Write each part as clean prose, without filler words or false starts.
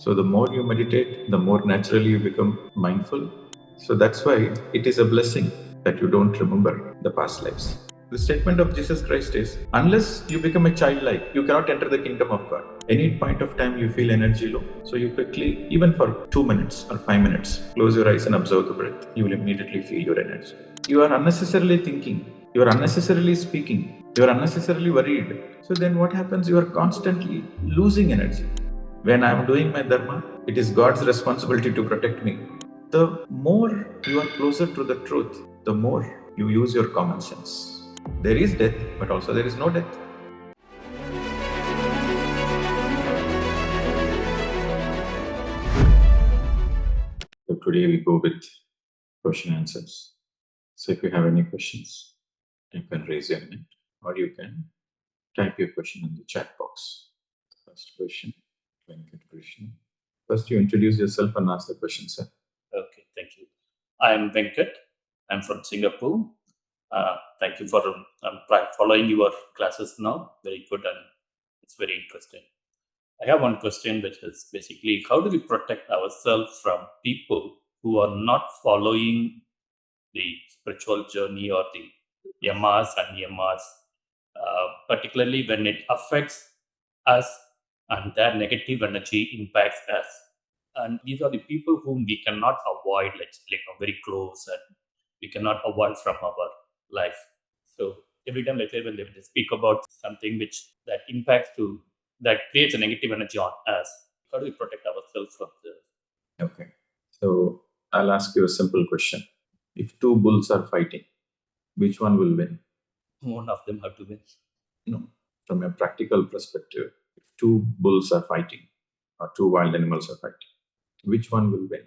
So the more you meditate, the more naturally you become mindful. So that's why it is a blessing that you don't remember the past lives. The statement of Jesus Christ is, unless you become a childlike, you cannot enter the kingdom of God. Any point of time you feel energy low, so you quickly, even for 2 minutes or 5 minutes, close your eyes and observe the breath. You will immediately feel your energy. You are unnecessarily thinking, you are unnecessarily speaking, you are unnecessarily worried. So then what happens? You are constantly losing energy. When I am doing my dharma, it is God's responsibility to protect me. The more you are closer to the truth, the more you use your common sense. There is death, but also there is no death. So today we go with question answers. So if you have any questions, you can raise your hand or you can type your question in the chat box. First question, Venkat Krishna. First, you introduce yourself and ask the question, sir. Okay, thank you. I'm Venkat. I'm from Singapore. Thank you for following your classes now. Very good, and it's very interesting. I have one question, which is basically, how do we protect ourselves from people who are not following the spiritual journey or the yamas and yamas, particularly when it affects us and their negative energy impacts us? And these are the people whom we cannot avoid, very close, and we cannot avoid from our life. So every time, let's say, when they speak about something which that impacts to that creates a negative energy on us, how do we protect ourselves from this? Okay. So I'll ask you a simple question. If two bulls are fighting, which one will win? One of them have to win. No. From a practical perspective, if two bulls are fighting or two wild animals are fighting, which one will win?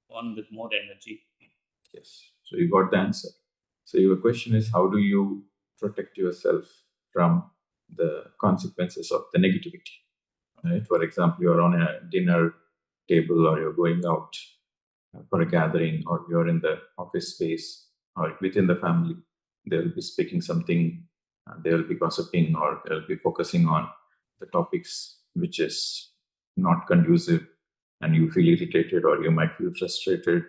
One with more energy. Yes. So you got the answer. So your question is, how do you protect yourself from the consequences of the negativity? Right? For example, you're on a dinner table or you're going out for a gathering or you're in the office space or within the family. They'll be speaking something, they'll be gossiping or they'll be focusing on the topics which is not conducive, and you feel irritated or you might feel frustrated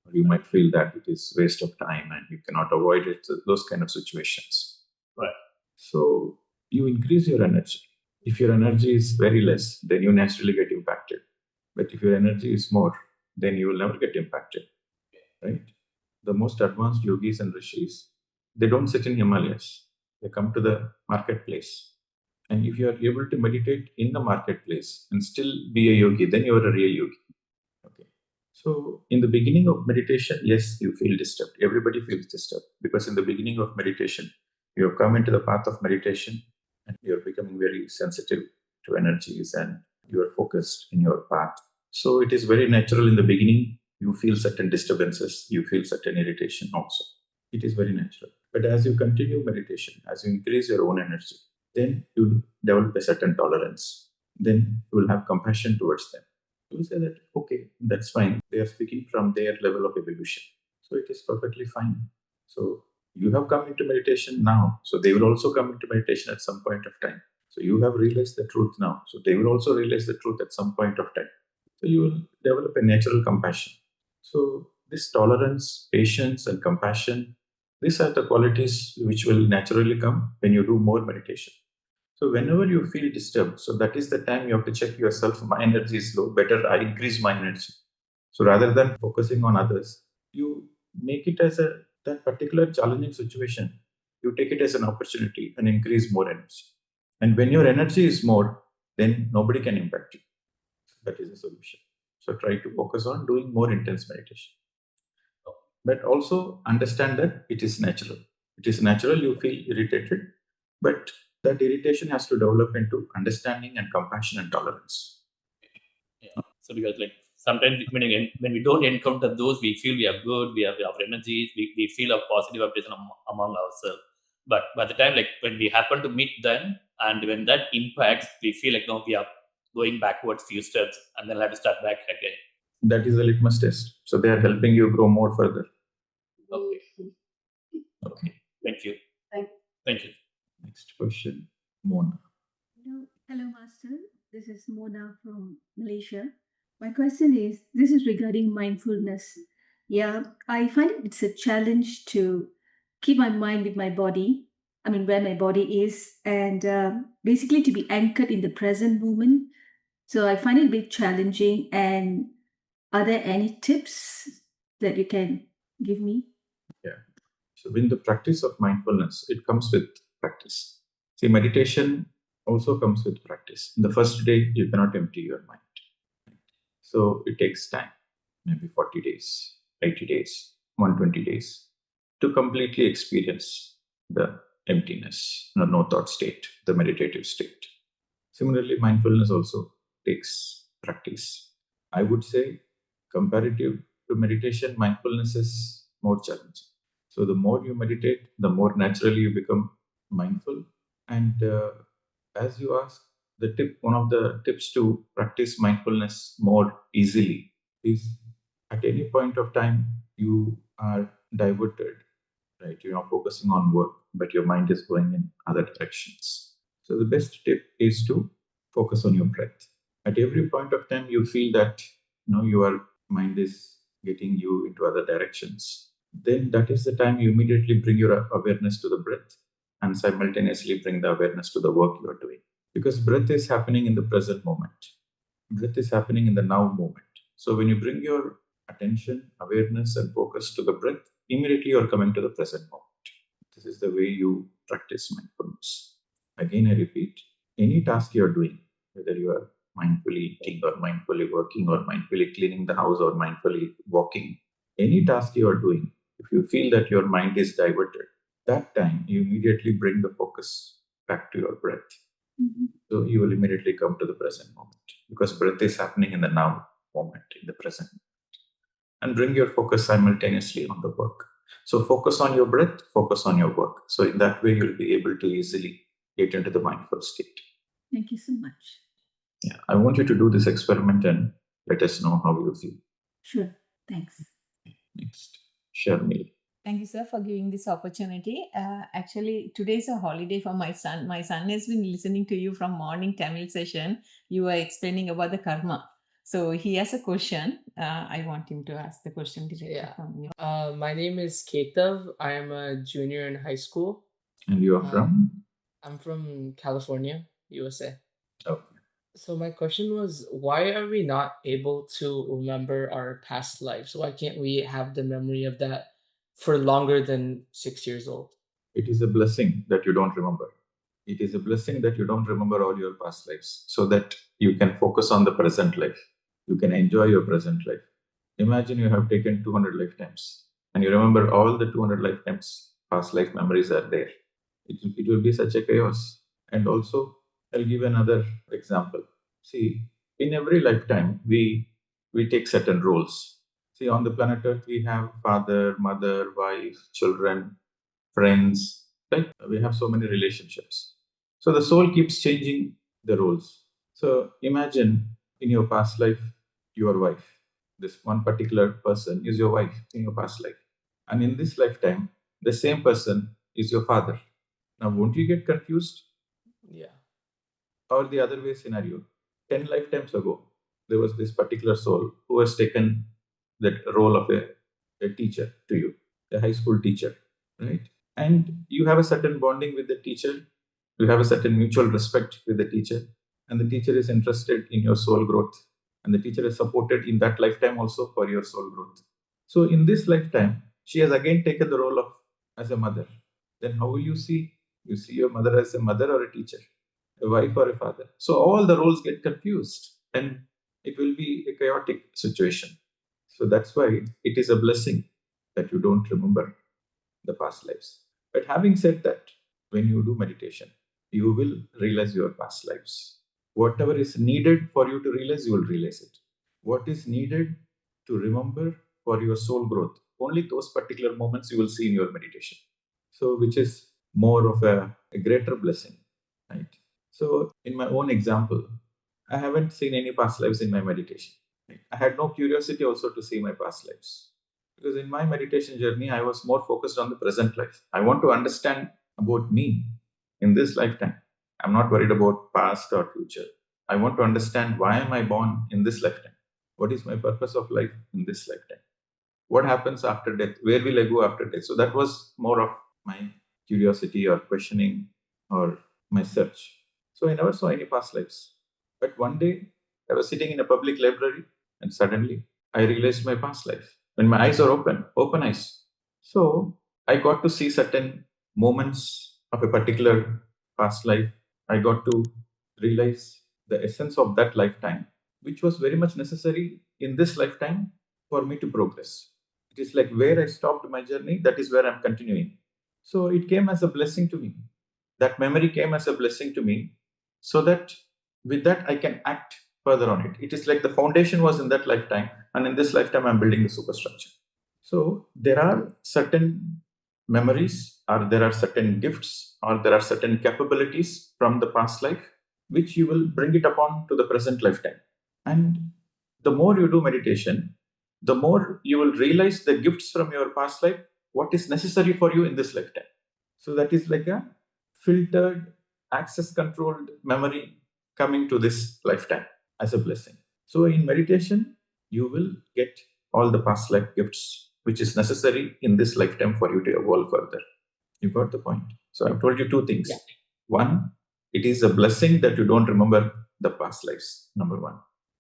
or you might feel that it is waste of time and you cannot avoid it. So those kind of situations. Right. So you increase your energy. If your energy is very less, then you naturally get impacted. But if your energy is more, then you will never get impacted. Right? The most advanced yogis and rishis, they don't sit in Himalayas. They come to the marketplace. And if you are able to meditate in the marketplace and still be a yogi, then you are a real yogi. Okay. So in the beginning of meditation, yes, you feel disturbed. Everybody feels disturbed because in the beginning of meditation, you have come into the path of meditation and you're becoming very sensitive to energies and you are focused in your path. So it is very natural in the beginning. You feel certain disturbances, you feel certain irritation also. It is very natural. But as you continue meditation, as you increase your own energy, then you develop a certain tolerance. Then you will have compassion towards them. You will say that, okay, that's fine. They are speaking from their level of evolution. So it is perfectly fine. So you have come into meditation now. So they will also come into meditation at some point of time. So you have realized the truth now. So they will also realize the truth at some point of time. So you will develop a natural compassion. So this tolerance, patience, and compassion, these are the qualities which will naturally come when you do more meditation. So whenever you feel disturbed, so that is the time you have to check yourself. My energy is low. Better I increase my energy. So rather than focusing on others, you make it as a that particular challenging situation. You take it as an opportunity and increase more energy. And when your energy is more, then nobody can impact you. That is the solution. So try to focus on doing more intense meditation. But also understand that it is natural. It is natural you feel irritated, but that irritation has to develop into understanding and compassion and tolerance. Yeah. So because sometimes when we don't encounter those, we feel we are good, we have our energies, we feel a positive vibration among ourselves. But by the time when we happen to meet them, and when that impacts, we feel no, we are going backwards few steps, and then have to start back again. That is a litmus test. So they are helping you grow more further. Okay. Okay. Thank you. Thank you. Next question, Mona. Hello, Master. This is Mona from Malaysia. My question is this is regarding mindfulness. Yeah, I find it's a challenge to keep my mind with my body. I mean, where my body is, and basically to be anchored in the present moment. So I find it a bit challenging. And are there any tips that you can give me? Yeah. So, in the practice of mindfulness, it comes with practice. See, meditation also comes with practice. In the first day, you cannot empty your mind. So, it takes time, maybe 40 days, 80 days, 120 days, to completely experience the emptiness, no thought state, the meditative state. Similarly, mindfulness also takes practice. I would say, comparative to meditation, mindfulness is more challenging. So, the more you meditate, the more naturally you become mindful. And as you ask, one of the tips to practice mindfulness more easily is at any point of time you are diverted, right? You're not focusing on work, but your mind is going in other directions. So the best tip is to focus on your breath. At every point of time you feel that your mind is getting you into other directions, then that is the time you immediately bring your awareness to the breath and simultaneously bring the awareness to the work you are doing. Because breath is happening in the present moment. Breath is happening in the now moment. So when you bring your attention, awareness, and focus to the breath, immediately you're coming to the present moment. This is the way you practice mindfulness. Again, I repeat, any task you're doing, whether you are mindfully eating or mindfully working or mindfully cleaning the house or mindfully walking, any task you are doing, if you feel that your mind is diverted, that time you immediately bring the focus back to your breath. Mhm. So you will immediately come to the present moment because breath is happening in the now moment, in the present, and bring your focus simultaneously on the work. So focus on your breath, focus on your work. So in that way, you'll be able to easily get into the mindful state. Thank you so much. Yeah, I want you to do this experiment and let us know how you feel. Sure. Thanks. Next, Sharmil. Thank you, sir, for giving this opportunity. Actually, today is a holiday for my son. My son has been listening to you from morning Tamil session. You were explaining about the karma. So he has a question. I want him to ask the question directly Yeah. from you. My name is Ketav. I am a junior in high school. And you are from? I'm from California, USA. Oh, So my question was, why are we not able to remember our past lives? Why can't we have the memory of that for longer than 6 years old? it is a blessing that you don't remember. It is a blessing that you don't remember all your past lives so that you can focus on the present life. You can enjoy your present life. Imagine you have taken 200 lifetimes and you remember all the 200 lifetimes, past life memories are there. It will be such a chaos. And also, I'll give another example. See, in every lifetime, we take certain roles. See, on the planet Earth, we have father, mother, wife, children, friends, right? We have so many relationships. So the soul keeps changing the roles. So imagine in your past life, your wife. This one particular person is your wife in your past life. And in this lifetime, the same person is your father. Now, won't you get confused? Yeah. Or the other way scenario, 10 lifetimes ago, there was this particular soul who has taken that role of a teacher to you, a high school teacher, right? And you have a certain bonding with the teacher, you have a certain mutual respect with the teacher, and the teacher is interested in your soul growth, and the teacher is supported in that lifetime also for your soul growth. So in this lifetime, she has again taken the role of as a mother. Then how will you see? You see your mother as a mother or a teacher, a wife or a father. So all the roles get confused and it will be a chaotic situation. So that's why it is a blessing that you don't remember the past lives. But having said that, when you do meditation, you will realize your past lives. Whatever is needed for you to realize, you will realize it. What is needed to remember for your soul growth, only those particular moments you will see in your meditation. So, which is more of a greater blessing, right? So, in my own example, I haven't seen any past lives in my meditation. I had no curiosity also to see my past lives. Because in my meditation journey, I was more focused on the present life. I want to understand about me in this lifetime. I'm not worried about past or future. I want to understand why am I born in this lifetime? What is my purpose of life in this lifetime? What happens after death? Where will I go after death? So that was more of my curiosity or questioning or my search. So I never saw any past lives. But one day I was sitting in a public library and suddenly I realized my past life. When my eyes are open eyes. So I got to see certain moments of a particular past life. I got to realize the essence of that lifetime, which was very much necessary in this lifetime for me to progress. It is like where I stopped my journey, that is where I'm continuing. So it came as a blessing to me. That memory came as a blessing to me, so that with that I can act further on it. It is like the foundation was in that lifetime, and in this lifetime I'm building the superstructure. So there are certain memories, or there are certain gifts, or there are certain capabilities from the past life, which you will bring it upon to the present lifetime. And the more you do meditation, the more you will realize the gifts from your past life, what is necessary for you in this lifetime. So that is like a filtered, access controlled memory coming to this lifetime as a blessing. So in meditation, you will get all the past life gifts, which is necessary in this lifetime for you to evolve further. You got the point. So I've told you two things. Yeah. One, it is a blessing that you don't remember the past lives, number one.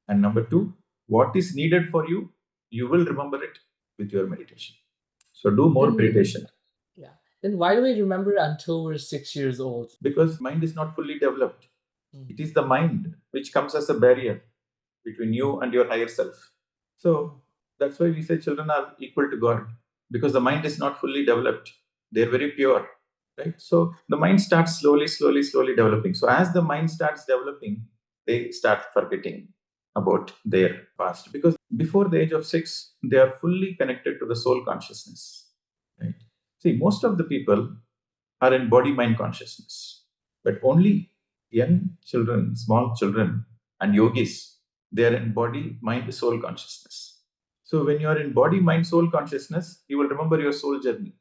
And number two, what is needed for you, you will remember it with your meditation. So do more Then, meditation. yeah. Then why do we remember until we're 6 years old? Because mind is not fully developed. Mm. It is the mind which comes as a barrier between you and your higher self. So that's why we say children are equal to God, because the mind is not fully developed. They're very pure, right? So the mind starts slowly developing. So as the mind starts developing, they start forgetting about their past, because before the age of 6, they are fully connected to the soul consciousness, right? See, most of the people are in body mind consciousness, but only young children, small children, and yogis, they are in body mind soul consciousness. So when you are in body mind soul consciousness, you will remember your soul journey.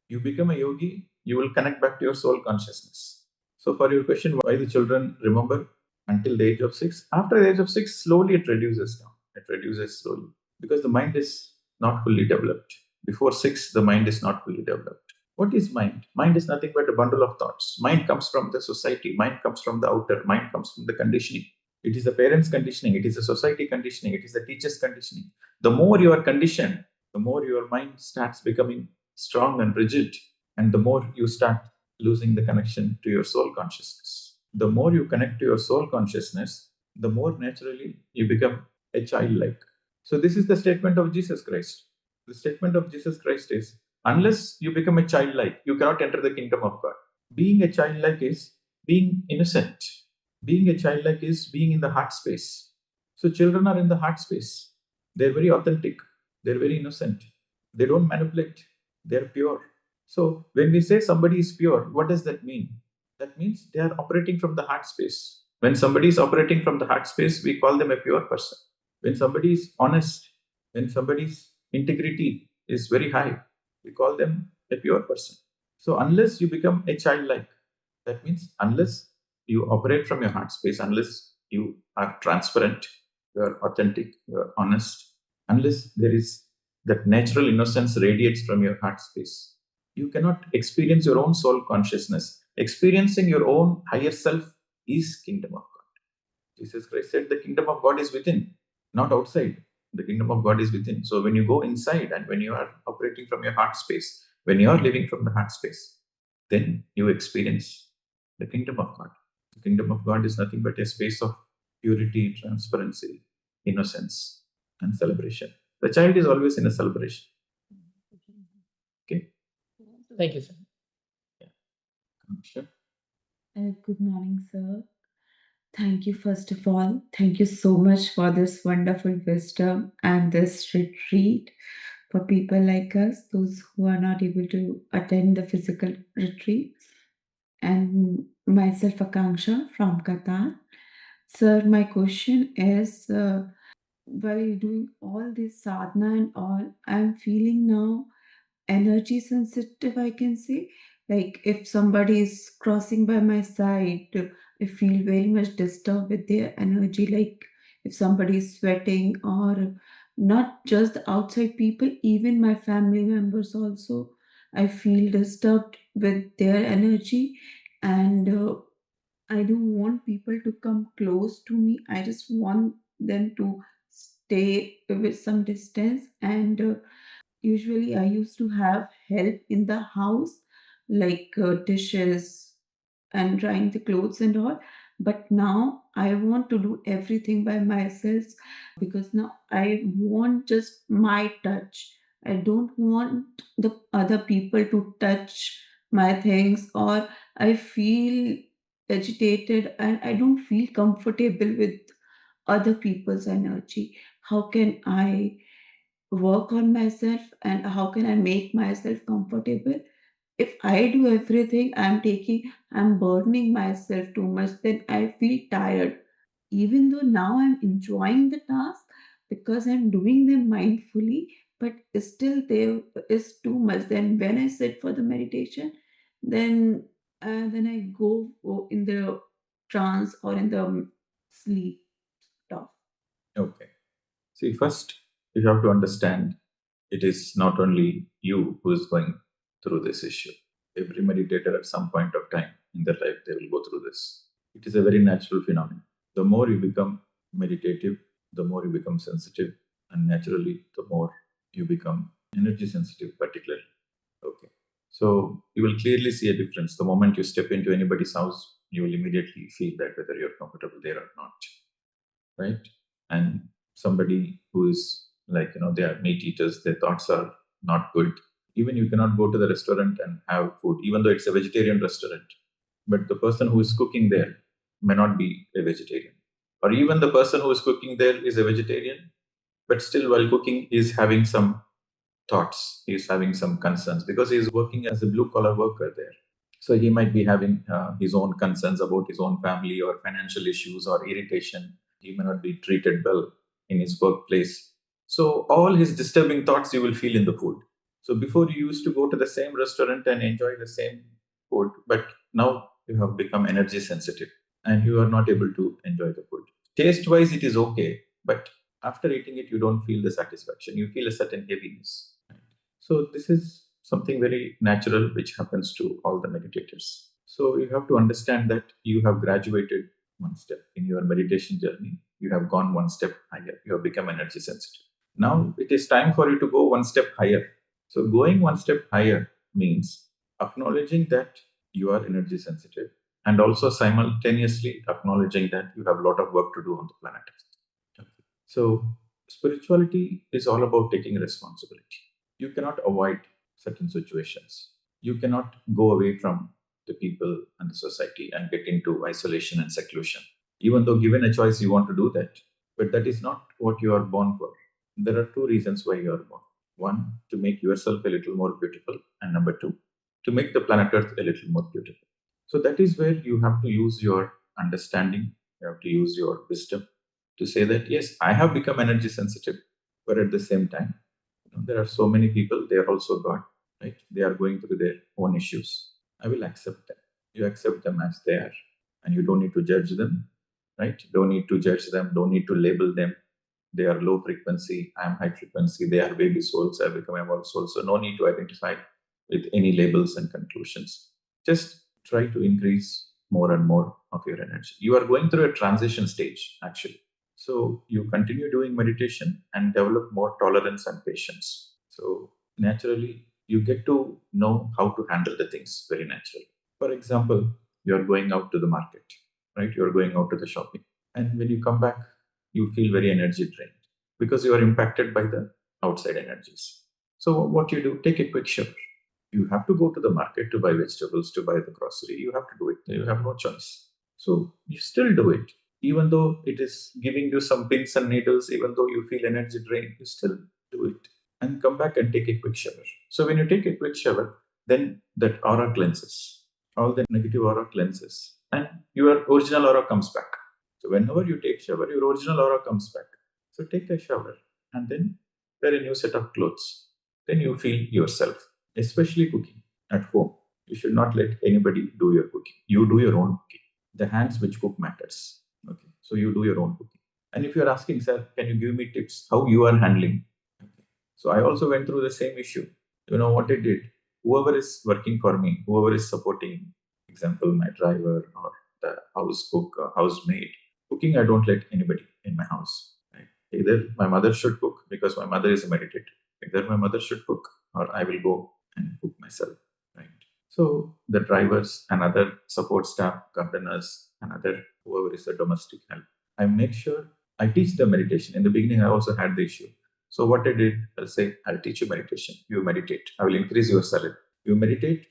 You become a yogi, you will connect back to your soul consciousness. So for your question, why the children remember until the age of 6, after the age of 6, slowly it reduces down. It reduces slowly because the mind is not fully developed. Before 6, the mind is not fully developed. What is mind? Mind is nothing but a bundle of thoughts. Mind comes from the society. Mind comes from the outer. Mind comes from the conditioning. It is the parents' conditioning. It is the society conditioning. It is the teacher's conditioning. The more you are conditioned, the more your mind starts becoming strong and rigid, and the more you start losing the connection to your soul consciousness. The more you connect to your soul consciousness, the more naturally you become a childlike. So, this is the statement of Jesus Christ. The statement of Jesus Christ is, unless you become a childlike, you cannot enter the kingdom of God. Being a childlike is being innocent. Being a childlike is being in the heart space. So, children are in the heart space. They're very authentic. They're very innocent. They don't manipulate. They're pure. So, when we say somebody is pure, what does that mean? That means they are operating from the heart space. When somebody is operating from the heart space, we call them a pure person. When somebody is honest, when somebody's integrity is very high, we call them a pure person. So, unless you become a childlike, that means unless you operate from your heart space, unless you are transparent, you are authentic, you are honest, unless there is that natural innocence radiates from your heart space, you cannot experience your own soul consciousness. Experiencing your own higher self is kingdom of God. Jesus Christ said the kingdom of God is within, not outside. The kingdom of God is within. So when you go inside and when you are operating from your heart space, when you are living from the heart space, then you experience the kingdom of God. The kingdom of God is nothing but a space of purity, transparency, innocence, and celebration. The child is always in a celebration. Okay. Thank you, sir. Sure. Good morning, sir. Thank you, first of all. Thank you so much for this wonderful wisdom and this retreat for people like us, those who are not able to attend the physical retreat. And myself, Akanksha from Qatar. Sir, my question is while doing all this sadhana and all, I'm feeling now energy sensitive, I can say. Like if somebody is crossing by my side, I feel very much disturbed with their energy. Like if somebody is sweating, or not just the outside people, even my family members also, I feel disturbed with their energy, and I don't want people to come close to me. I just want them to stay with some distance. And usually, I used to have help in the house, like dishes and drying the clothes and all. But now I want to do everything by myself, because now I want just my touch. I don't want the other people to touch my things, or I feel agitated and I don't feel comfortable with other people's energy. How can I work on myself, and how can I make myself comfortable? If I do everything, I'm burdening myself too much, then I feel tired. Even though now I'm enjoying the task because I'm doing them mindfully, but still there is too much. Then when I sit for the meditation, then then I go in the trance or in the sleep stuff. Okay. See, first, you have to understand it is not only you who is going through this issue. Every meditator at some point of time in their life, they will go through this. It is a very natural phenomenon. The more you become meditative, the more you become sensitive, and naturally, the more you become energy sensitive, particularly. Okay. So you will clearly see a difference. The moment you step into anybody's house, you will immediately feel that whether you're comfortable there or not, right? And somebody who is like, they are meat eaters, their thoughts are not good. Even you cannot go to the restaurant and have food, even though it's a vegetarian restaurant. But the person who is cooking there may not be a vegetarian. Or even the person who is cooking there is a vegetarian, but still while cooking, he is having some thoughts, he is having some concerns because he is working as a blue collar worker there. So he might be having his own concerns about his own family or financial issues or irritation. He may not be treated well in his workplace. So all his disturbing thoughts you will feel in the food. So before you used to go to the same restaurant and enjoy the same food, but now you have become energy sensitive and you are not able to enjoy the food. Taste wise, it is okay, but after eating it, you don't feel the satisfaction. You feel a certain heaviness. So this is something very natural which happens to all the meditators. So you have to understand that you have graduated one step in your meditation journey. You have gone one step higher. You have become energy sensitive. Now it is time for you to go one step higher. So going one step higher means acknowledging that you are energy sensitive and also simultaneously acknowledging that you have a lot of work to do on the planet. So spirituality is all about taking responsibility. You cannot avoid certain situations. You cannot go away from the people and the society and get into isolation and seclusion. Even though given a choice, you want to do that. But that is not what you are born for. There are two reasons why you are born. One, to make yourself a little more beautiful. And number two, to make the planet Earth a little more beautiful. So that is where you have to use your understanding, you have to use your wisdom to say that, yes, I have become energy sensitive, but at the same time, there are so many people, they are also God, right? They are going through their own issues. I will accept them. You accept them as they are, and you don't need to judge them, right? Don't need to judge them, don't need to label them. They are low frequency, I am high frequency, they are baby souls, I become evolved souls. So no need to identify with any labels and conclusions. Just try to increase more and more of your energy. You are going through a transition stage, actually. So you continue doing meditation and develop more tolerance and patience. So naturally, you get to know how to handle the things very naturally. For example, you are going out to the market, right? You are going out to the shopping. And when you come back, you feel very energy drained because you are impacted by the outside energies. So what you do, take a quick shower. You have to go to the market to buy vegetables, to buy the grocery. You have to do it. You have no choice. So you still do it. Even though it is giving you some pins and needles, even though you feel energy drained, you still do it. And come back and take a quick shower. So when you take a quick shower, then that aura cleanses. All the negative aura cleanses. And your original aura comes back. So whenever you take shower, your original aura comes back. So take a shower and then wear a new set of clothes. Then you feel yourself, especially cooking at home. You should not let anybody do your cooking. You do your own cooking. The hands which cook matters. Okay. So you do your own cooking. And if you're asking, sir, can you give me tips how you are handling? So I also went through the same issue. You know what I did? Whoever is working for me, whoever is supporting, example, my driver or the house cook or housemaid, cooking, I don't let anybody in my house. Right? Either my mother should cook because my mother is a meditator. Either my mother should cook or I will go and cook myself. Right? So the drivers and other support staff, gardeners, and other whoever is the domestic help, I make sure I teach them meditation. In the beginning, I also had the issue. So what I did, I'll say, I'll teach you meditation. You meditate. I will increase your salary. You meditate,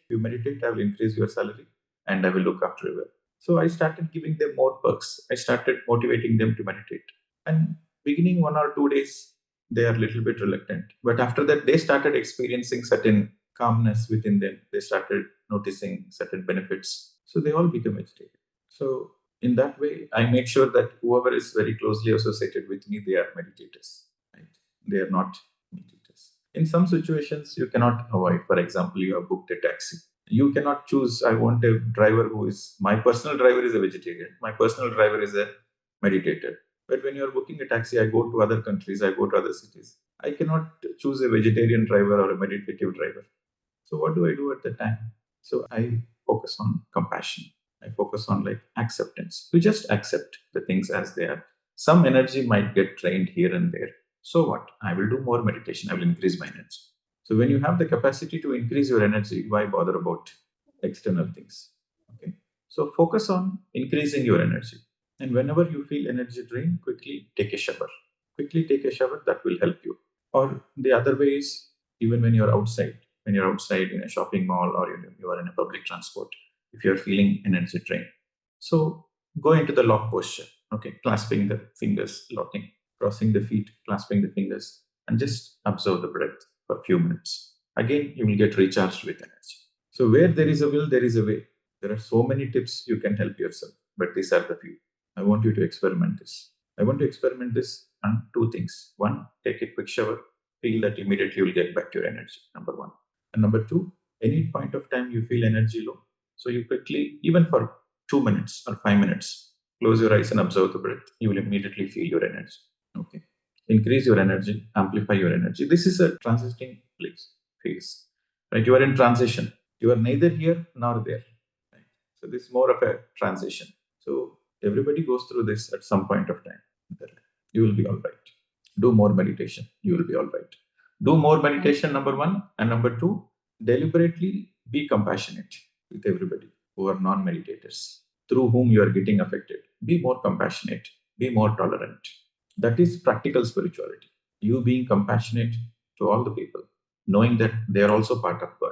I will increase your salary and I will look after you well. So I started giving them more perks. I started motivating them to meditate. And beginning 1 or 2 days, they are a little bit reluctant. But after that, they started experiencing certain calmness within them. They started noticing certain benefits. So they all become meditative. So in that way, I make sure that whoever is very closely associated with me, they are meditators. Right? They are not meditators. In some situations, you cannot avoid. For example, you have booked a taxi. You cannot choose. I want a driver who is my personal driver is a vegetarian. My personal driver is a meditator. But when you are booking a taxi, I go to other countries. I go to other cities. I cannot choose a vegetarian driver or a meditative driver. So what do I do at the time? So I focus on compassion. I focus on like acceptance. You just accept the things as they are. Some energy might get drained here and there. So what? I will do more meditation. I will increase my energy. So when you have the capacity to increase your energy, why bother about external things? Okay. So focus on increasing your energy. And whenever you feel energy drain, quickly take a shower. Quickly take a shower, that will help you. Or the other way is even when you're outside in a shopping mall or you are in a public transport, if you're feeling energy drain. So go into the lock posture, okay, clasping the fingers, locking, crossing the feet, clasping the fingers, and just observe the breath for a few minutes. Again, you will get recharged with energy. So where there is a will, there is a way. There are so many tips you can help yourself, but these are the few. I want you to experiment this. I want to experiment this on two things. One, take a quick shower, feel that immediately you will get back to your energy, number one. And number two, any point of time you feel energy low, so you quickly, even for 2 minutes or 5 minutes, close your eyes and observe the breath. You will immediately feel your energy. Okay. Increase your energy, amplify your energy. This is a transiting phase. Right? You are in transition. You are neither here nor there. Right? So this is more of a transition. So everybody goes through this at some point of time. You will be all right. Do more meditation. You will be all right. Do more meditation, number one. And number two, deliberately be compassionate with everybody who are non meditators, through whom you are getting affected. Be more compassionate, be more tolerant. That is practical spirituality. You being compassionate to all the people, knowing that they are also part of God,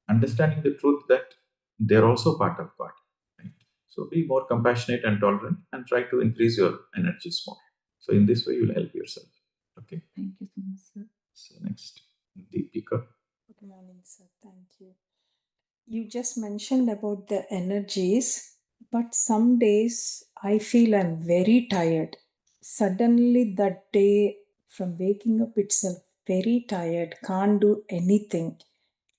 understanding the truth that they are also part of God. Right? So be more compassionate and tolerant and try to increase your energies more. So in this way, you'll help yourself. Okay. Thank you so much, sir. So next, Deepika. Good morning, sir. Thank you. You just mentioned about the energies, but some days I feel I'm very tired. Suddenly, that day from waking up itself, very tired, can't do anything,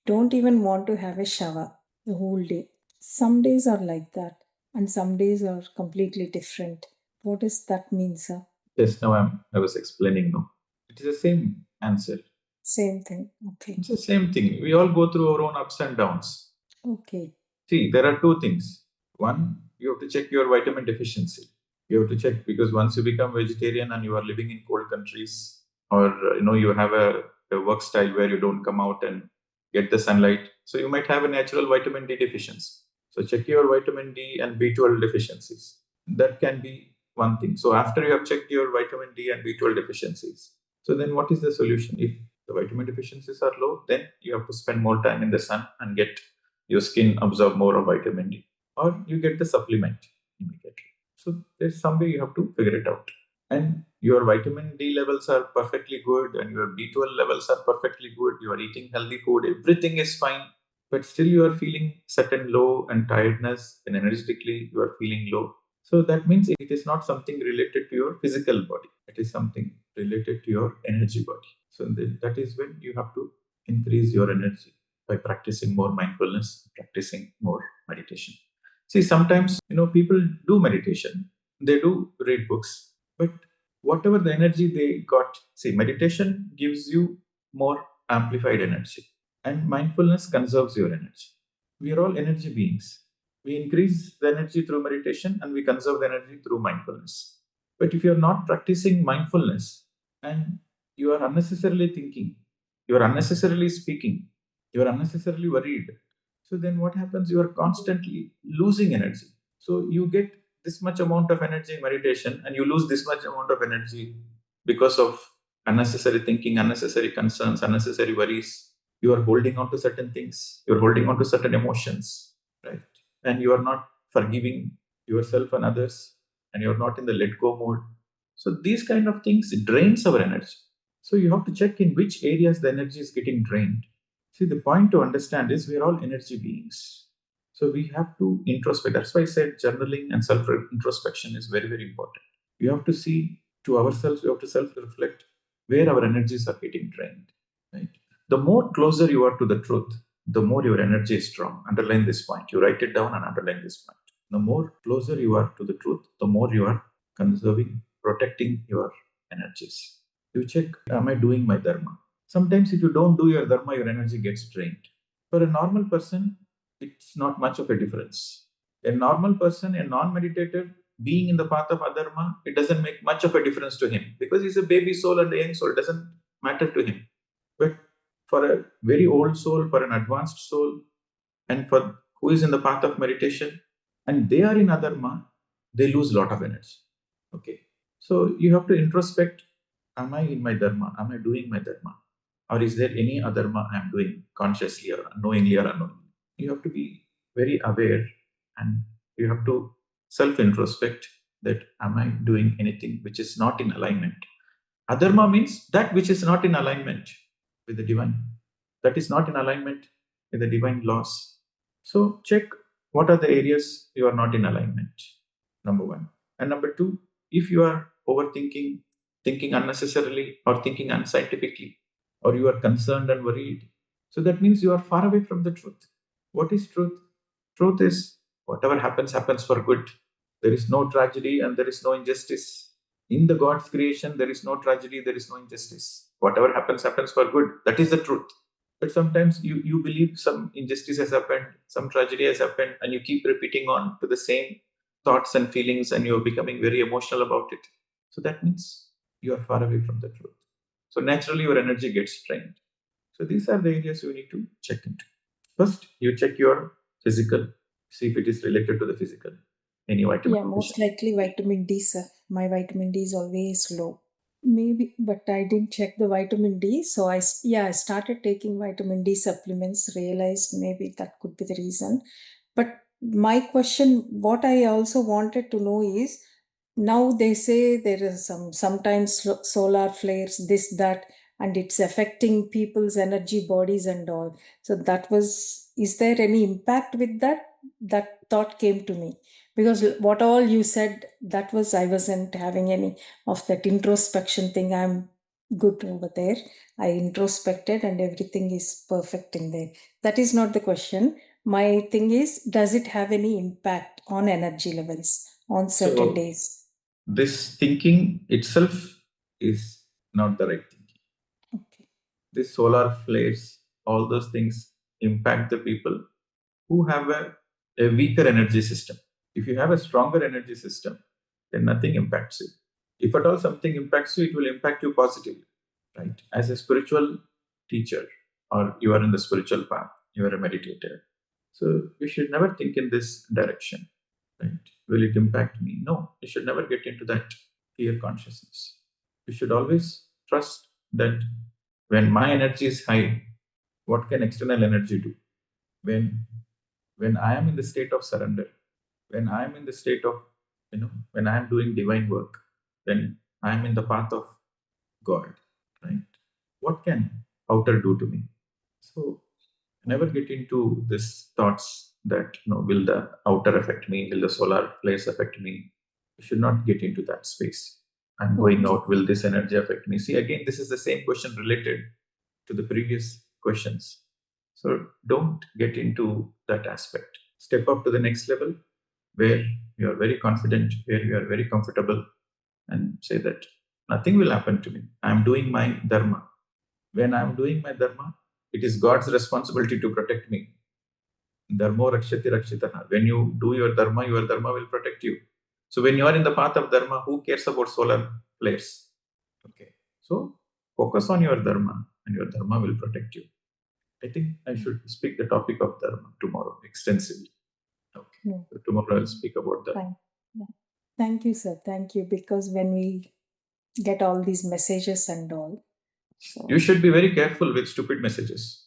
don't even want to have a shower the whole day. Some days are like that, and some days are completely different. What does that mean, sir? Just now I was explaining, no? It is the same answer. Same thing. Okay. It's the same thing. We all go through our own ups and downs. Okay. See, there are two things. One, you have to check your vitamin deficiency. You have to check because once you become vegetarian and you are living in cold countries, or you have a work style where you don't come out and get the sunlight, so you might have a natural vitamin D deficiency. So check your vitamin D and B12 deficiencies. That can be one thing. So after you have checked your vitamin D and B12 deficiencies, so then what is the solution? If the vitamin deficiencies are low, then you have to spend more time in the sun and get your skin absorb more of vitamin D, or you get the supplement immediately. So there's some way you have to figure it out. And your vitamin D levels are perfectly good, and your B12 levels are perfectly good. You are eating healthy food, everything is fine, but still you are feeling certain low and tiredness, and energetically you are feeling low. So that means it is not something related to your physical body. It is something related to your energy body. So that is when you have to increase your energy by practicing more mindfulness, practicing more meditation. See, sometimes people do meditation, they do read books, but whatever the energy they got. See, meditation gives you more amplified energy, and mindfulness conserves your energy. We are all energy beings. We increase the energy through meditation and we conserve the energy through mindfulness. But if you're not practicing mindfulness and you are unnecessarily thinking, you are unnecessarily speaking, you are unnecessarily worried, so then what happens? You are constantly losing energy. So you get this much amount of energy in meditation and you lose this much amount of energy because of unnecessary thinking, unnecessary concerns, unnecessary worries. You are holding on to certain things, you're holding on to certain emotions, right? And you are not forgiving yourself and others, and you're not in the let go mode. So these kind of things drains our energy. So you have to check in which areas the energy is getting drained. See, the point to understand is we are all energy beings. So we have to introspect. That's why I said journaling and self introspection is very, very important. We have to see to ourselves, we have to self reflect where our energies are getting drained. Right? The more closer you are to the truth, the more your energy is strong. Underline this point. You write it down and underline this point. The more closer you are to the truth, the more you are conserving, protecting your energies. You check, am I doing my dharma? Sometimes, if you don't do your dharma, your energy gets drained. For a normal person, it's not much of a difference. A normal person, a non meditator, being in the path of adharma, it doesn't make much of a difference to him because he's a baby soul and a young soul. It doesn't matter to him. But for a very old soul, for an advanced soul, and for who is in the path of meditation, and they are in adharma, they lose a lot of energy. Okay. So you have to introspect, am I in my dharma? Am I doing my dharma? Or is there any adharma I am doing consciously or unknowingly or unknowingly? You have to be very aware and you have to self introspect that am I doing anything which is not in alignment? Adharma means that which is not in alignment with the divine, that is not in alignment with the divine laws. So check what are the areas you are not in alignment. Number one. And number two, if you are overthinking, thinking unnecessarily, or thinking unscientifically, or you are concerned and worried, so that means you are far away from the truth. What is truth? Truth is whatever happens, happens for good. There is no tragedy and there is no injustice. In the God's creation, there is no tragedy, there is no injustice. Whatever happens, happens for good. That is the truth. But sometimes you believe some injustice has happened, some tragedy has happened, and you keep repeating on to the same thoughts and feelings, and you're becoming very emotional about it. So that means you are far away from the truth. So naturally, your energy gets drained. So these are the areas you need to check into. First, you check your physical, see if it is related to the physical. Any vitamin Yeah, most likely vitamin D, sir. My vitamin D is always low. Maybe, but I didn't check the vitamin D. So I started taking vitamin D supplements, realized maybe that could be the reason. But my question, what I also wanted to know is, now they say there is sometimes solar flares, this, that, and it's affecting people's energy, bodies, and all. So is there any impact with that? That thought came to me because what all you said, I wasn't having any of that introspection thing. I'm good over there. I introspected and everything is perfect in there. That is not the question. My thing is, does it have any impact on energy levels on certain days? This thinking itself is not the right thinking. Okay. This solar flares, all those things impact the people who have a weaker energy system. If you have a stronger energy system, then nothing impacts you. If at all something impacts you, it will impact you positively, right? As a spiritual teacher, or you are in the spiritual path, you are a meditator. So you should never think in this direction, right? Will it impact me? No, you should never get into that fear consciousness. You should always trust that when my energy is high, what can external energy do? When when I am in the state of surrender, when I am in the state of, when I am doing divine work, when I am in the path of God, right? What can outer do to me? So never get into this thoughts that, will the outer affect me? Will the solar place affect me? You should not get into that space. I'm going out. Will this energy affect me? See, again, this is the same question related to the previous questions. So don't get into that aspect. Step up to the next level where you are very confident, where you are very comfortable, and say that Nothing will happen to me. I am doing my dharma. When I am doing my dharma, it is God's responsibility to protect me. Dharmo rakshati rakshitana. When you do your dharma will protect you. So when you are in the path of dharma, who cares about solar flares? Okay. So focus on your dharma and your dharma will protect you. I think I should speak the topic of dharma tomorrow extensively. Okay. Yeah. So tomorrow I'll speak about that. Fine. Yeah. Thank you, sir. Thank you. Because when we get all these messages and all, so You should be very careful with stupid messages.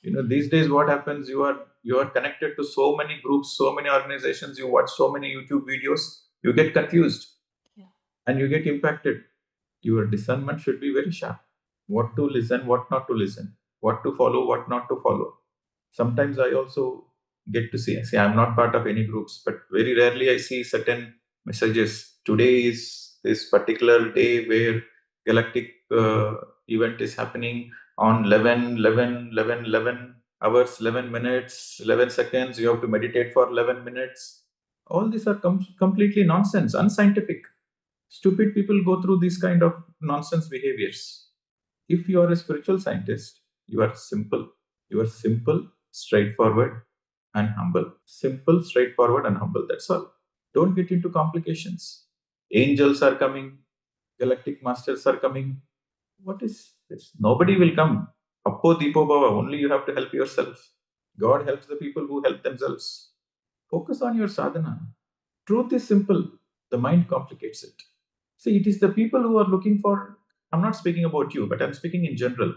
These days what happens, you are connected to so many groups, so many organizations, you watch so many YouTube videos, you get confused. Yeah. And you get impacted. Your discernment should be very sharp. What to listen, what not to listen, what to follow, what not to follow. Sometimes I also get to see I'm not part of any groups, but very rarely I see certain messages. Today is this particular day where Galactic event is happening on 11, 11, 11, 11 hours, 11 minutes, 11 seconds. You have to meditate for 11 minutes. All these are completely nonsense, unscientific. Stupid people go through these kind of nonsense behaviors. If you are a spiritual scientist, you are simple. You are simple, straightforward, and humble. Simple, straightforward, and humble. That's all. Don't get into complications. Angels are coming. Galactic masters are coming. What is this? Nobody will come. Appo Deepo Bhava. Only you have to help yourself. God helps the people who help themselves. Focus on your sadhana. Truth is simple. The mind complicates it. See, it is the people who are looking for, I'm not speaking about you, but I'm speaking in general.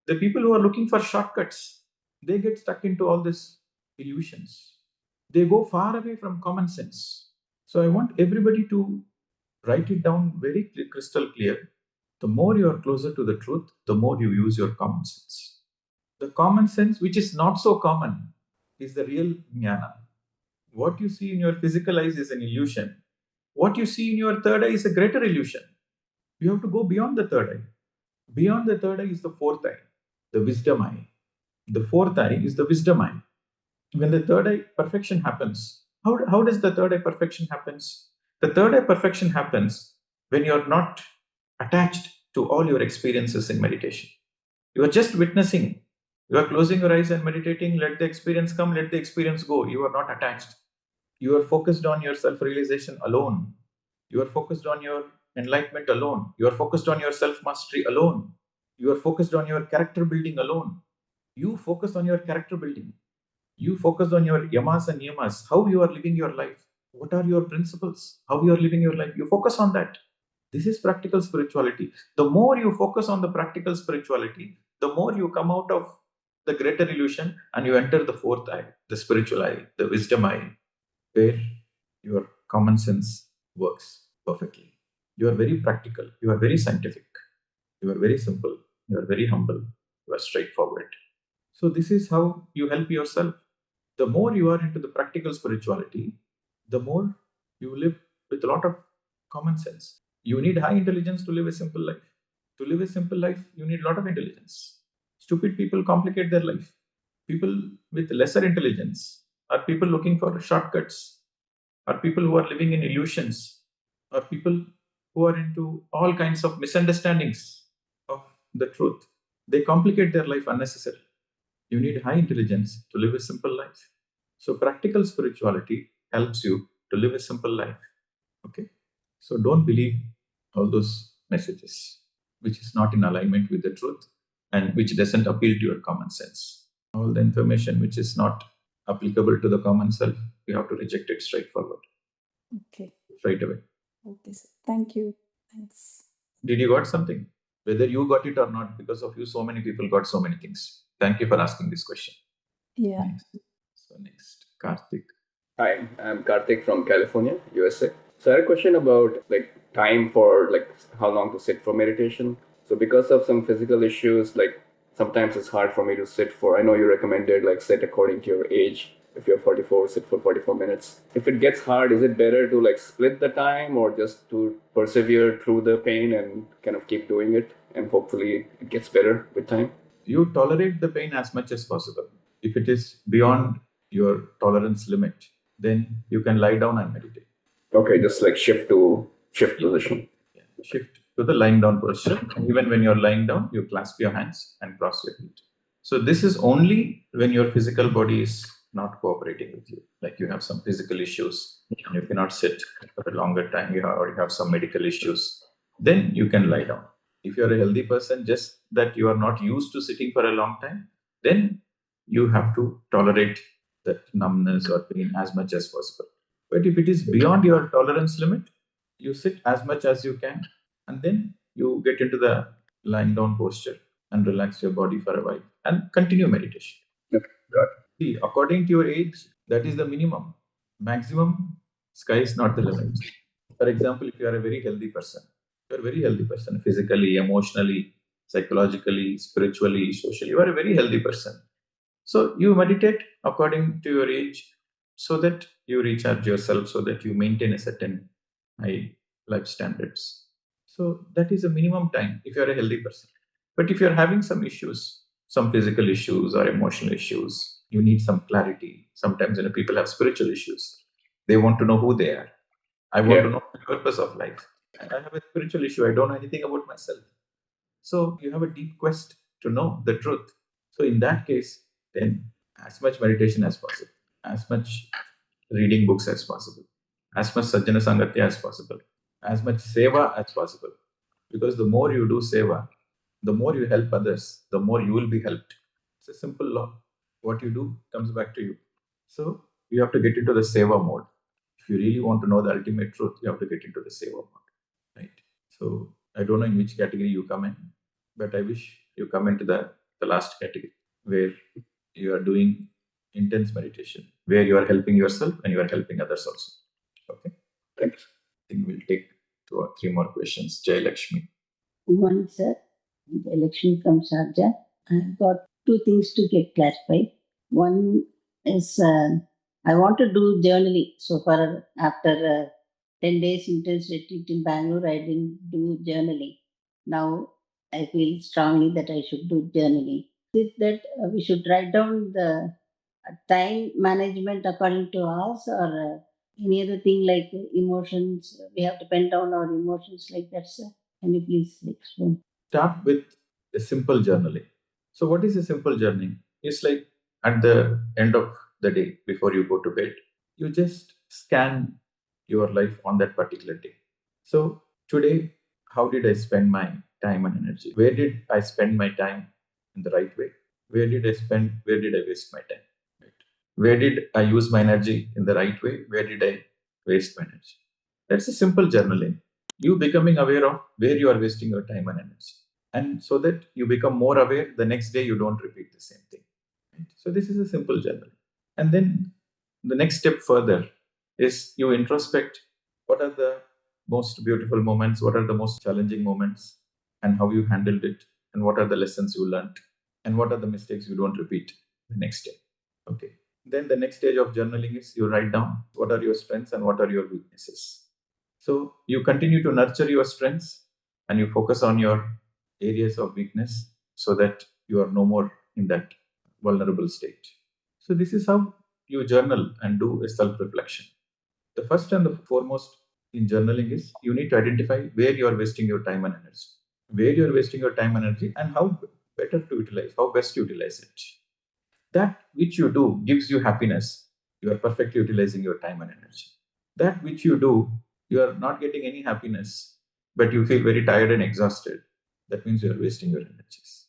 The people who are looking for shortcuts, they get stuck into all these illusions. They go far away from common sense. So I want everybody to write it down very crystal clear. The more you are closer to the truth, the more you use your common sense. The common sense, which is not so common, is the real jnana. What you see in your physical eyes is an illusion. What you see in your third eye is a greater illusion. You have to go beyond the third eye. Beyond the third eye is the fourth eye, the wisdom eye. The fourth eye is the wisdom eye. When the third eye perfection happens, how does the third eye perfection happens? The third eye perfection happens when you're not attached to all your experiences in meditation. You are just witnessing. You are closing your eyes and meditating. Let the experience come, let the experience go. You are not attached. You are focused on your self realization alone. You are focused on your enlightenment alone. You are focused on your self mastery alone. You are focused on your character building alone. You focus on your character building. You focus on your yamas and niyamas, how you are living your life. What are your principles? How you are living your life. You focus on that. This is practical spirituality. The more you focus on the practical spirituality, the more you come out of the greater illusion and you enter the fourth eye, the spiritual eye, the wisdom eye, where your common sense works perfectly. You are very practical. You are very scientific. You are very simple. You are very humble. You are straightforward. So, this is how you help yourself. The more you are into the practical spirituality, the more you live with a lot of common sense. You need high intelligence to live a simple life. To live a simple life, you need a lot of intelligence. Stupid people complicate their life. People with lesser intelligence are people looking for shortcuts, are people who are living in illusions, are people who are into all kinds of misunderstandings of the truth. They complicate their life unnecessarily. You need high intelligence to live a simple life. So, practical spirituality helps you to live a simple life. Okay? So, don't believe all those messages which is not in alignment with the truth and which doesn't appeal to your common sense. All the information which is not applicable to the common self, you have to reject it straightforward, okay. right away. Okay, sir. Thank you. Thanks. Did you got something? Whether you got it or not, because of you, so many people got so many things. Thank you for asking this question. Yeah. Next, Karthik. Hi, I'm Karthik from California, USA. So I had a question about time for how long to sit for meditation. So because of some physical issues, sometimes it's hard for me to sit for. I know you recommended sit according to your age. If you're 44, sit for 44 minutes. If it gets hard, is it better to split the time or just to persevere through the pain and kind of keep doing it and hopefully it gets better with time? You tolerate the pain as much as possible. If it is beyond your tolerance limit, then you can lie down and meditate. Okay, just shift position. Yeah. Shift. to the lying down posture. Even when you're lying down, you clasp your hands and cross your feet. So this is only when your physical body is not cooperating with you. Like you have some physical issues, and you cannot sit for a longer time, or you have some medical issues, then you can lie down. If you're a healthy person, just that you are not used to sitting for a long time, then you have to tolerate that numbness or pain as much as possible. But if it is beyond your tolerance limit, you sit as much as you can, and then you get into the lying down posture and relax your body for a while and continue meditation. Okay, got it. See, according to your age, that is the minimum. Maximum, sky is not the limit. For example, if you are a very healthy person, you are a very healthy person, physically, emotionally, psychologically, spiritually, socially, you are a very healthy person. So you meditate according to your age so that you recharge yourself, so that you maintain a certain high life standards. So that is a minimum time if you're a healthy person. But if you're having some issues, some physical issues or emotional issues, you need some clarity. Sometimes people have spiritual issues. They want to know who they are. I want to know the purpose of life. I have a spiritual issue. I don't know anything about myself. So you have a deep quest to know the truth. So in that case, then as much meditation as possible, as much reading books as possible, as much sajjana sangatya as possible, as much seva as possible. Because the more you do seva, the more you help others, the more you will be helped. It's a simple law. What you do comes back to you. So you have to get into the seva mode. If you really want to know the ultimate truth, you have to get into the seva mode. Right. So I don't know in which category you come in, but I wish you come into the last category where you are doing intense meditation, where you are helping yourself and you are helping others also. Okay. Thanks. I think we'll take 2 or 3 more questions. Jai Lakshmi. Good morning, sir. The election from Sharjah. I've got 2 things to get clarified. One is I want to do journaling. So far, after 10 days intense retreat in Bangalore, I didn't do journaling. Now I feel strongly that I should do journaling. Is it that we should write down the time management according to us, or any other thing like emotions? We have to pen down our emotions like that, sir. Can you please explain? Start with a simple journaling. So, what is a simple journaling? It's like at the end of the day, before you go to bed, you just scan your life on that particular day. So, today, how did I spend my time and energy? Where did I spend my time in the right way? Where did I waste my time? Right? Where did I use my energy in the right way? Where did I waste my energy? That's a simple journaling. You becoming aware of where you are wasting your time and energy. And so that you become more aware, the next day you don't repeat the same thing. Right? So this is a simple journal. And then the next step further is you introspect what are the most beautiful moments, what are the most challenging moments, and how you handled it, and what are the lessons you learned, and what are the mistakes you don't repeat the next day. Okay. Then the next stage of journaling is you write down what are your strengths and what are your weaknesses. So you continue to nurture your strengths and you focus on your areas of weakness so that you are no more in that vulnerable state. So this is how you journal and do a self-reflection. The first and the foremost in journaling is you need to identify where you are wasting your time and energy. Where you are wasting your time and energy and how better to utilize, how best to utilize it. That which you do gives you happiness. You are perfectly utilizing your time and energy. That which you do, you are not getting any happiness, but you feel very tired and exhausted. That means you are wasting your energies.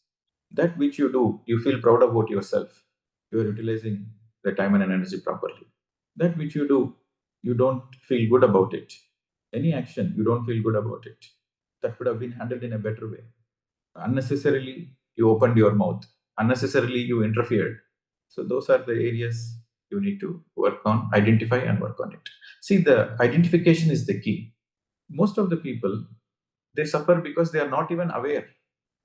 That which you do, you feel proud about yourself. You are utilizing the time and energy properly. That which you do, you don't feel good about it. Any action, you don't feel good about it. That could have been handled in a better way. Unnecessarily, you opened your mouth. Unnecessarily, you interfered. So those are the areas you need to work on, identify and work on it. See, the identification is the key. Most of the people, they suffer because they are not even aware.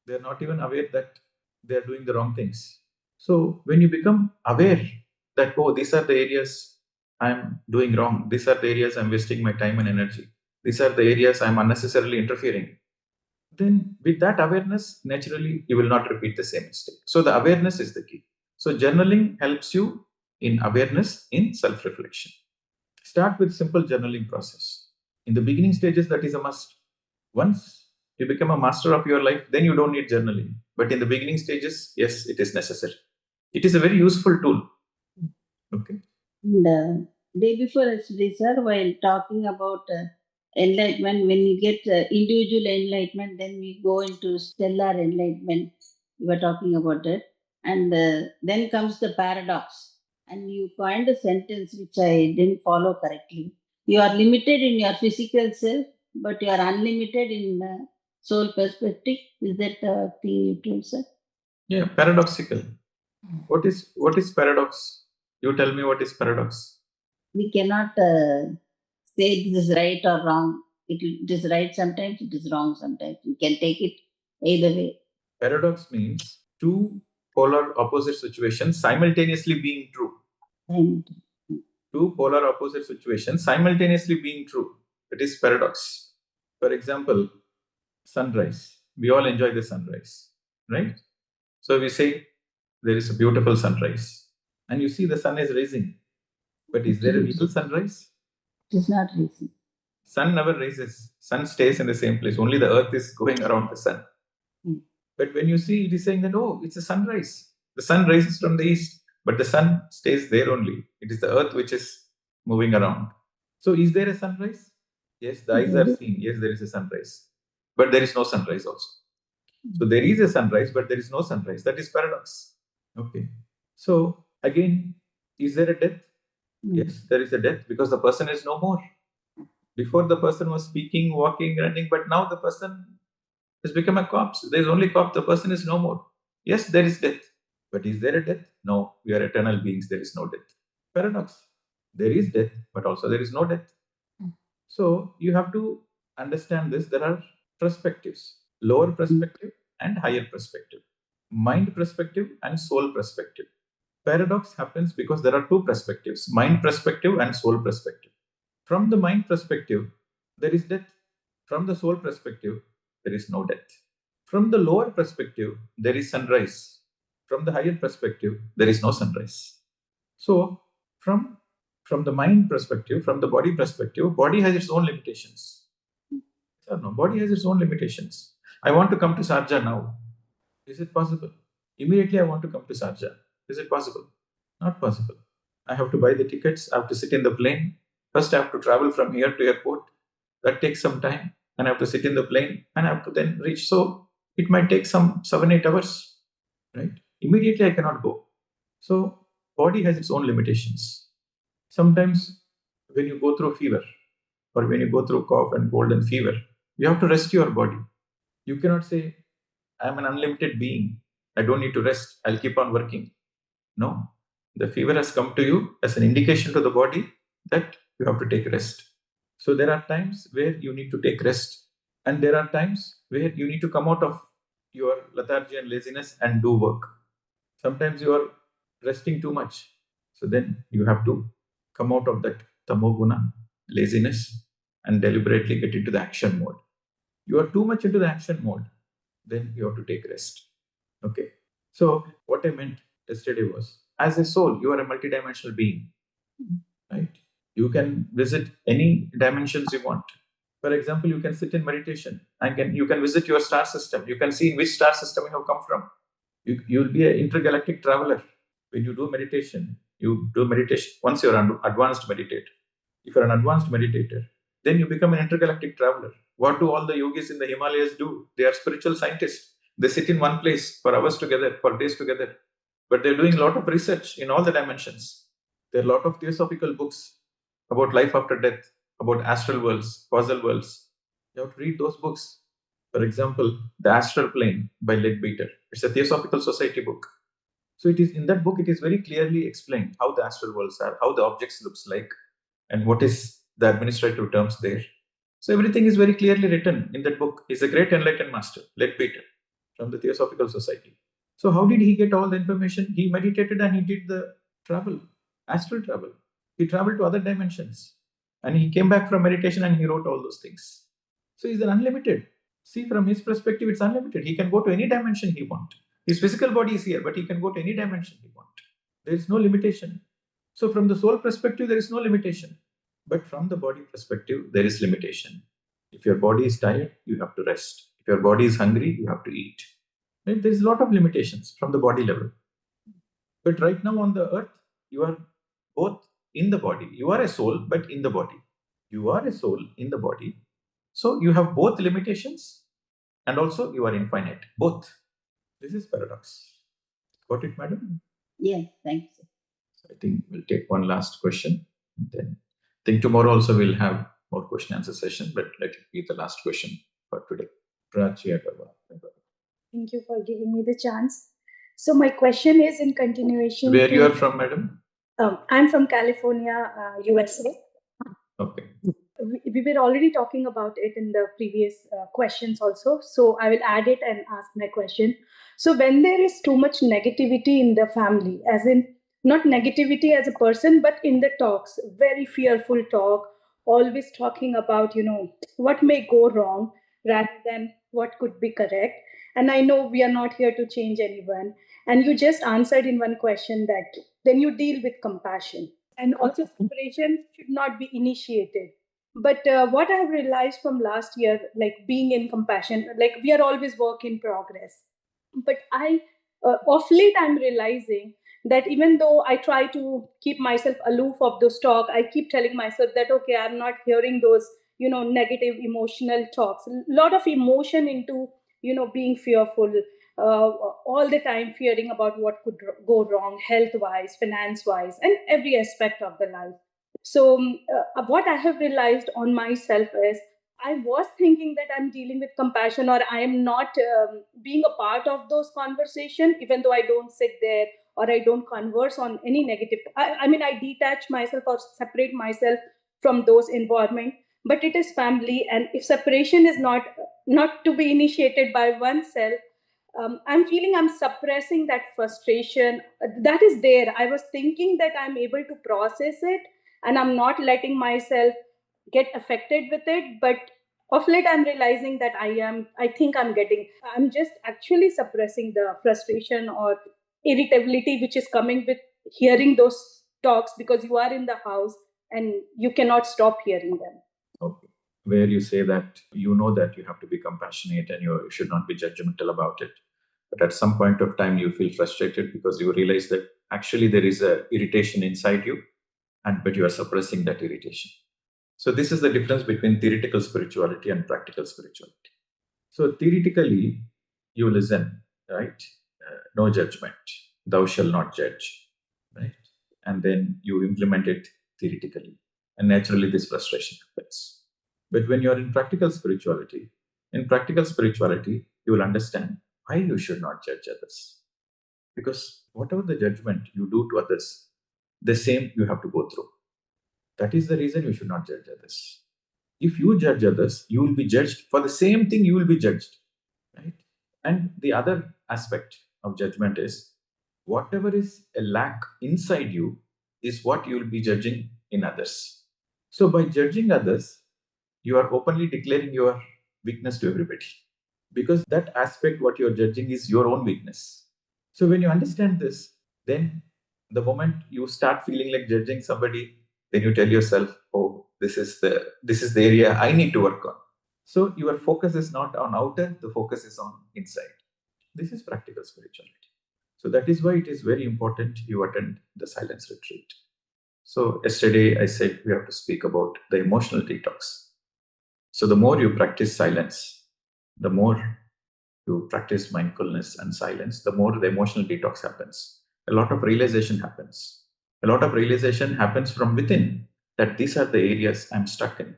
They are not even aware that they are doing the wrong things. So when you become aware that, oh, these are the areas I'm doing wrong, these are the areas I'm wasting my time and energy, these are the areas I'm unnecessarily interfering, then with that awareness, naturally, you will not repeat the same mistake. So the awareness is the key. So journaling helps you in awareness, in self-reflection. Start with simple journaling process. In the beginning stages, that is a must. Once you become a master of your life, then you don't need journaling. But in the beginning stages, yes, it is necessary. It is a very useful tool. Okay. And day before yesterday, sir, while talking about enlightenment, when you get individual enlightenment, then we go into stellar enlightenment. We were talking about it. And then comes the paradox. And you coined a sentence which I didn't follow correctly. You are limited in your physical self, but you are unlimited in soul perspective. Is that the thing you told, sir? Yeah, paradoxical. What is paradox? You tell me what is paradox. We cannot say this is right or wrong. It is right sometimes, it is wrong sometimes. You can take it either way. Paradox means two polar opposite situations simultaneously being true. And Two polar opposite situations simultaneously being true. It is paradox. For example, sunrise. We all enjoy the sunrise, right? So we say there is a beautiful sunrise, and you see the sun is rising. But is there a real sunrise? it is not reason. Sun never rises. Sun stays in the same place. Only the earth is going around the sun. But when you see, it is saying that, oh, it's a sunrise. The sun rises from the east, but the sun stays there only. It is the earth which is moving around. So is there a sunrise? Yes, the eyes are seeing. Yes, there is a sunrise. But there is no sunrise also. So there is a sunrise, but there is no sunrise. That is paradox. Okay. So again, is there a death? Yes, there is a death because the person is no more. Before the person was speaking, walking, running, but now the person has become a corpse. There is only corpse. The person is no more. Yes, there is death. But is there a death? No, we are eternal beings. There is no death. Paradox. There is death, but also there is no death. So you have to understand this. There are perspectives, lower perspective and higher perspective, mind perspective and soul perspective. Paradox happens because there are two perspectives, mind perspective and soul perspective. From the mind perspective, there is death. From the soul perspective, there is no death. From the lower perspective, there is sunrise. From the higher perspective, there is no sunrise. So, from the mind perspective, from the body perspective, body has its own limitations. So, no, body has its own limitations. I want to come to Sharjah now. Is it possible? Immediately, I want to come to Sharjah. Is it possible? Not possible. I have to buy the tickets. I have to sit in the plane. First, I have to travel from here to airport. That takes some time. And I have to sit in the plane and I have to then reach. So it might take some 7-8 hours, right? Immediately, I cannot go. So body has its own limitations. Sometimes when you go through fever or when you go through cough and cold and fever, you have to rest your body. You cannot say, I'm an unlimited being. I don't need to rest. I'll keep on working. No. The fever has come to you as an indication to the body that you have to take rest. So there are times where you need to take rest. And there are times where you need to come out of your lethargy and laziness and do work. Sometimes you are resting too much. So then you have to come out of that tamoguna, laziness, and deliberately get into the action mode. You are too much into the action mode, then you have to take rest. Okay. So what I meant yesterday was, as a soul, you are a multidimensional being, right? You can visit any dimensions you want. For example, you can sit in meditation and you can visit your star system. You can see in which star system you have come from. You'll be an intergalactic traveler. When you do meditation, once you're an advanced meditator. If you're an advanced meditator, then you become an intergalactic traveler. What do all the yogis in the Himalayas do? They are spiritual scientists. They sit in one place for hours together, for days together. But they're doing a lot of research in all the dimensions. There are a lot of theosophical books about life after death, about astral worlds, causal worlds. You have to read those books. For example, The Astral Plane by Leadbeater. It's a Theosophical Society book. So it is in that book, it is very clearly explained how the astral worlds are, how the objects looks like, and what is the administrative terms there. So everything is very clearly written in that book. He's a great enlightened master, Leadbeater, from the Theosophical Society. So how did he get all the information? He meditated and he did the travel, astral travel. He traveled to other dimensions. And he came back from meditation and he wrote all those things. So he's an unlimited. See, from his perspective, it's unlimited. He can go to any dimension he wants. His physical body is here, but he can go to any dimension he wants. There is no limitation. So from the soul perspective, there is no limitation. But from the body perspective, there is limitation. If your body is tired, you have to rest. If your body is hungry, you have to eat. Right? There's a lot of limitations from the body level. But right now on the earth, you are both in the body. You are a soul, but in the body. You are a soul in the body. So you have both limitations and also you are infinite. Both. This is paradox. Got it, madam? Yeah, thanks. I think we'll take one last question. And then I think tomorrow also we'll have more question answer session, but let it be the last question for today. Prachi Agarwal. Thank you for giving me the chance. So my question is in continuation. Where you are from, madam? I'm from California, USA. Okay. We were already talking about it in the previous questions also. So I will add it and ask my question. So when there is too much negativity in the family, as in not negativity as a person, but in the talks, very fearful talk, always talking about, what may go wrong rather than what could be correct. And I know we are not here to change anyone. And you just answered in one question that then you deal with compassion. And also separation should not be initiated. But what I've realized from last year, like being in compassion, like we are always work in progress. But of late, I'm realizing that even though I try to keep myself aloof of those talk, I keep telling myself that, okay, I'm not hearing those, negative emotional talks. A lot of emotion into, being fearful, all the time fearing about what could go wrong, health wise, finance wise, and every aspect of the life. So, what I have realized on myself is I was thinking that I'm dealing with compassion or I am not being a part of those conversations, even though I don't sit there or I don't converse on any negative. I mean, I detach myself or separate myself from those environment. But it is family, and if separation is not to be initiated by oneself, I'm feeling I'm suppressing that frustration that is there. I was thinking that I'm able to process it and I'm not letting myself get affected with it. But of late, I'm realizing that I'm just actually suppressing the frustration or irritability which is coming with hearing those talks because you are in the house and you cannot stop hearing them. Okay. Where you say that you know that you have to be compassionate and you should not be judgmental about it. But at some point of time, you feel frustrated because you realize that actually there is a irritation inside you, but you are suppressing that irritation. So this is the difference between theoretical spirituality and practical spirituality. So theoretically, you listen, right? No judgment. Thou shalt not judge, right? And then you implement it theoretically, and naturally this frustration happens. But when you are in practical spirituality, you will understand why you should not judge others. Because whatever the judgment you do to others, the same you have to go through. That is the reason you should not judge others. If you judge others, you will be judged for the same thing you will be judged, right? And the other aspect of judgment is whatever is a lack inside you is what you will be judging in others. So by judging others, you are openly declaring your weakness to everybody because that aspect, what you're judging, is your own weakness. So when you understand this, then the moment you start feeling like judging somebody, then you tell yourself, oh, this is the area I need to work on. So your focus is not on outer, the focus is on inside. This is practical spirituality. So that is why it is very important you attend the silence retreat. So yesterday I said we have to speak about the emotional detox. So the more you practice silence, the more you practice mindfulness and silence, the more the emotional detox happens. A lot of realization happens. A lot of realization happens from within that these are the areas I'm stuck in.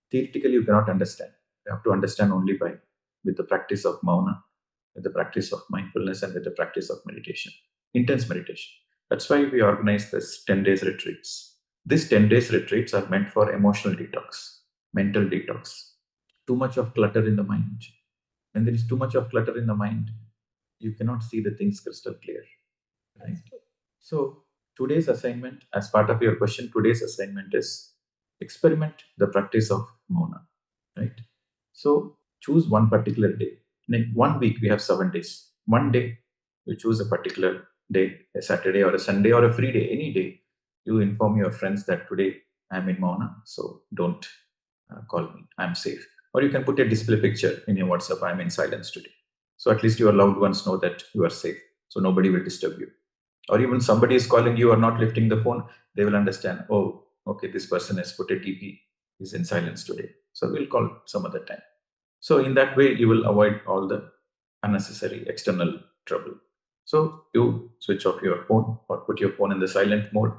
Theoretically, you cannot understand. You have to understand only with the practice of Mauna, with the practice of mindfulness, and with the practice of meditation, intense meditation. That's why we organize this 10 days retreats. These 10 days retreats are meant for emotional detox, mental detox. Too much of clutter in the mind. When there is too much of clutter in the mind, you cannot see the things crystal clear. Right? So today's assignment, as part of your question, today's assignment is experiment the practice of Mauna. Right? So choose one particular day. In 1 week, we have 7 days. One day, you choose a particular day, a Saturday or a Sunday or a free day, any day. You inform your friends that today I'm in Mauna, so don't call me. I'm safe. Or you can put a display picture in your WhatsApp, I'm in silence today. So at least your loved ones know that you are safe. So nobody will disturb you. Or even somebody is calling you or not lifting the phone, they will understand, oh, okay, this person has put a TP, is in silence today. So we'll call some other time. So in that way, you will avoid all the unnecessary external trouble. So you switch off your phone or put your phone in the silent mode,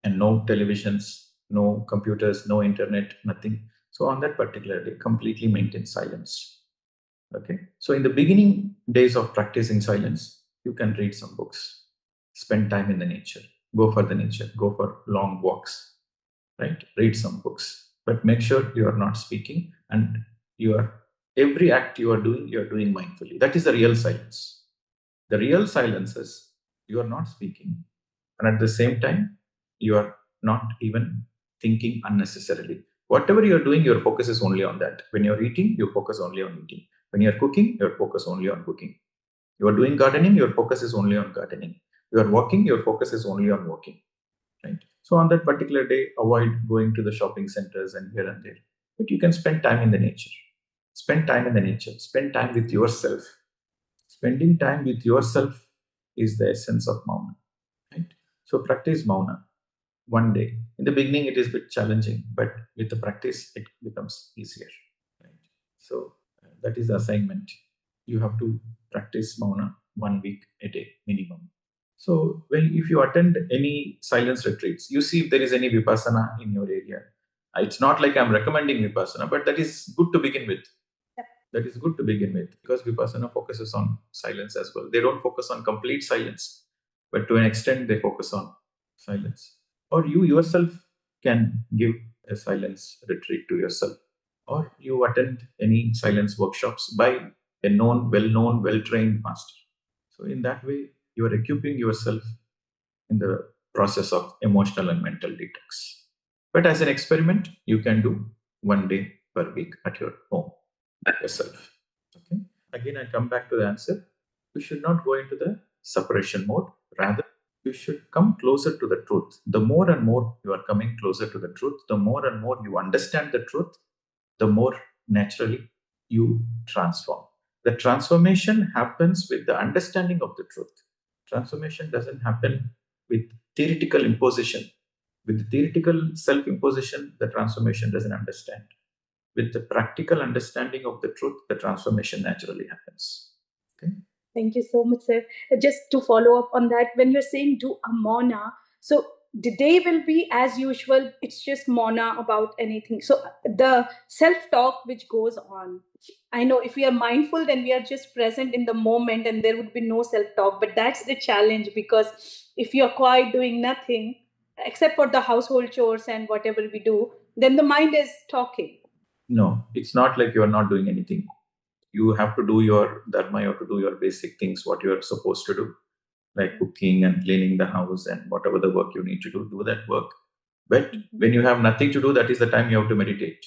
and no televisions, no computers, no internet, nothing. So on that particular day, completely maintain silence. Okay. So in the beginning days of practicing silence, you can read some books, spend time in the nature, go for the nature, go for long walks, right? Read some books, but make sure you are not speaking, and you are every act you are doing mindfully. That is the real silence. The real silence is you are not speaking, and at the same time, you are not even thinking unnecessarily. Whatever you are doing, your focus is only on that. When you're eating, you focus only on eating. When you're cooking, your focus only on cooking. You are doing gardening, your focus is only on gardening. You are walking, your focus is only on walking. Right? So on that particular day, avoid going to the shopping centers and here and there. But you can spend time in the nature. Spend time in the nature. Spend time with yourself. Spending time with yourself is the essence of Mauna. Right? So practice Mauna one day. In the beginning, it is a bit challenging, but with the practice, it becomes easier. Right? So that is the assignment. You have to practice Mauna 1 week a day minimum. So if you attend any silence retreats, you see if there is any Vipassana in your area. It's not like I'm recommending Vipassana, but that is good to begin with. That is good to begin with, because Vipassana focuses on silence as well. They don't focus on complete silence, but to an extent they focus on silence. Or you yourself can give a silence retreat to yourself, or you attend any silence workshops by a well-known, well-trained master. So in that way, you are equipping yourself in the process of emotional and mental detox. But as an experiment, you can do 1 day per week at your home yourself. Okay. Again, I come back to the answer. You should not go into the suppression mode. Rather, you should come closer to the truth. The more and more you are coming closer to the truth, the more and more you understand the truth, the more naturally you transform. The transformation happens with the understanding of the truth. Transformation doesn't happen with theoretical imposition. With the theoretical self imposition, the transformation doesn't understand. With the practical understanding of the truth, the transformation naturally happens. Okay. Thank you so much, sir. Just to follow up on that, when you're saying do a Mauna, so the day will be as usual, it's just Mauna about anything. So the self-talk which goes on, I know if we are mindful, then we are just present in the moment and there would be no self-talk. But that's the challenge, because if you're quiet doing nothing, except for the household chores and whatever we do, then the mind is talking. No, it's not like you are not doing anything. You have to do your dharma, you have to do your basic things, what you are supposed to do, like cooking and cleaning the house and whatever the work you need to do that work. But when you have nothing to do, that is the time you have to meditate.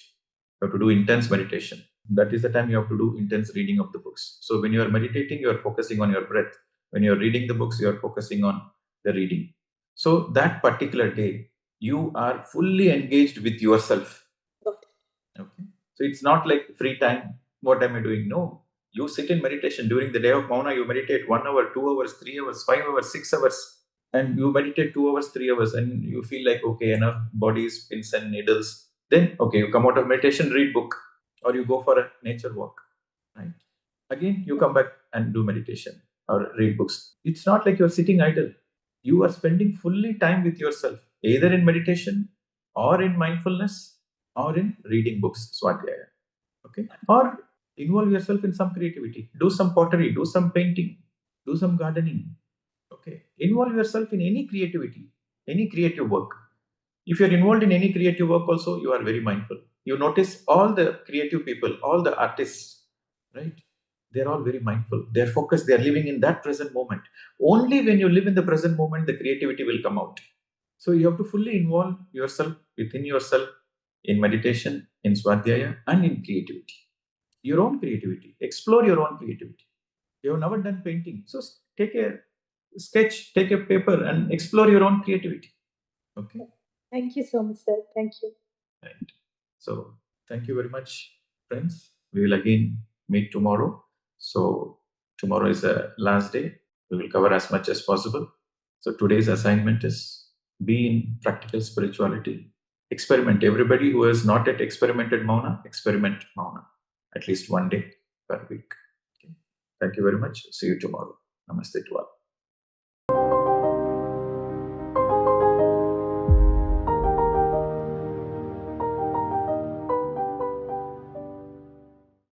You have to do intense meditation. That is the time you have to do intense reading of the books. So when you are meditating, you are focusing on your breath. When you are reading the books, you are focusing on the reading. So that particular day, you are fully engaged with yourself. Okay. So it's not like free time. What am I doing? No. You sit in meditation during the day of Mauna. You meditate 1 hour, 2 hours, 3 hours, 5 hours, 6 hours, and you meditate 2 hours, 3 hours, and you feel like okay, enough bodies, pins and needles. Then okay, you come out of meditation, read book, or you go for a nature walk. Right. Again, you come back and do meditation or read books. It's not like you're sitting idle. You are spending fully time with yourself, either in meditation or in mindfulness or in reading books, Swadhyaya. Okay. Or involve yourself in some creativity. Do some pottery, do some painting, do some gardening. Okay. Involve yourself in any creativity, any creative work. If you're involved in any creative work also, you are very mindful. You notice all the creative people, all the artists, right? They're all very mindful. They're focused, they're living in that present moment. Only when you live in the present moment, the creativity will come out. So you have to fully involve yourself within yourself in meditation, in Swadhyaya, and in creativity. Your own creativity. Explore your own creativity. You have never done painting. So take a sketch, take a paper, and explore your own creativity. Okay. Thank you so much, sir. Thank you. Right. So thank you very much. friends. We will again meet tomorrow. So tomorrow is the last day. We will cover as much as possible. So today's assignment is be in practical spirituality. Experiment. Everybody who has not yet experimented Mauna, experiment Mauna at least one day per week. Okay. Thank you very much. See you tomorrow. Namaste to all.